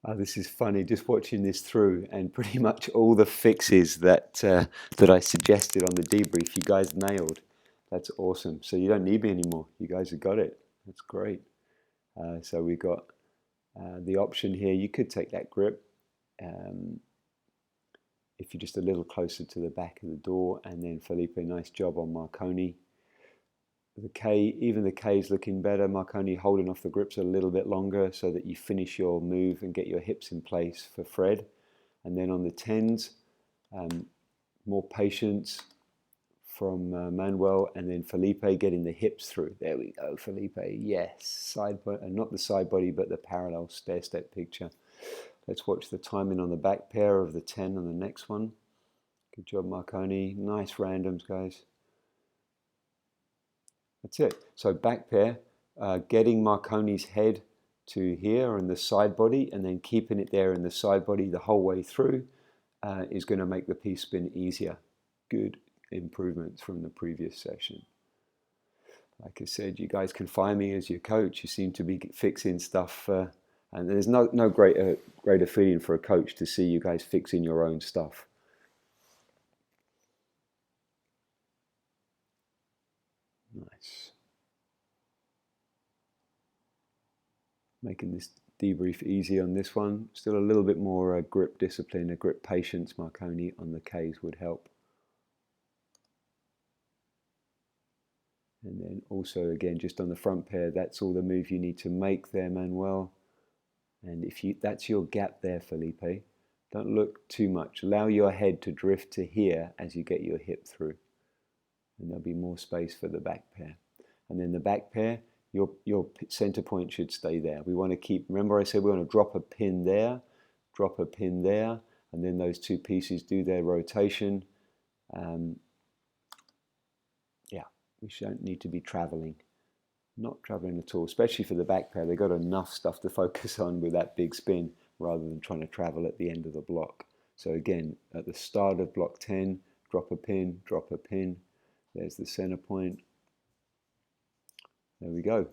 This is funny, just watching this through, and pretty much all the fixes that I suggested on the debrief, you guys nailed. That's awesome. So you don't need me anymore. You guys have got it. That's great. So we got the option here. You could take that grip um, if you're just a little closer to the back of the door, and then Felipe, nice job on Marconi. The K, even the K is looking better. Marconi holding off the grips a little bit longer so that you finish your move and get your hips in place for Fred. And then on the 10s, more patience from Manuel, and then Felipe getting the hips through. There we go, Felipe. Yes, side body, not the side body, but the parallel stair step picture. Let's watch the timing on the back pair of the 10 on the next one. Good job, Marconi. Nice randoms, guys. That's it. So back pair, getting Marconi's head to here and the side body, and then keeping it there in the side body the whole way through is going to make the piece spin easier. Good improvements from the previous session. Like I said, you guys can find me as your coach. You seem to be fixing stuff, and there's no greater feeling for a coach to see you guys fixing your own stuff. Nice. Making this debrief easy on this one. Still a little bit more grip discipline, a grip patience, Marconi on the Ks would help. And then also again, just on the front pair, that's all the move you need to make there, Manuel. And if that's your gap there, Felipe, don't look too much. Allow your head to drift to here as you get your hip through. And there'll be more space for the back pair. And then the back pair, your center point should stay there. We want to keep, remember I said we want to drop a pin there, and then those two pieces do their rotation. Yeah, we don't need to be traveling. Not traveling at all, especially for the back pair. They've got enough stuff to focus on with that big spin rather than trying to travel at the end of the block. So again, at the start of block 10, drop a pin, drop a pin. There's the center point. There we go.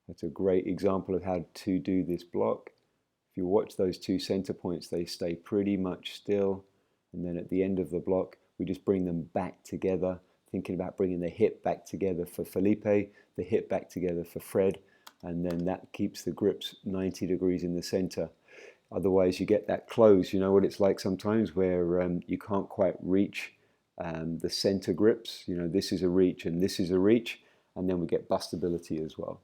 That's a great example of how to do this block. If you watch those two center points, they stay pretty much still. And then at the end of the block, we just bring them back together, thinking about bringing the hip back together for Felipe, the hip back together for Fred, and then that keeps the grips 90 degrees in the center. Otherwise, you get that close. You know what it's like sometimes where you can't quite reach the center grips. You know, this is a reach and this is a reach, and then we get bustability as well.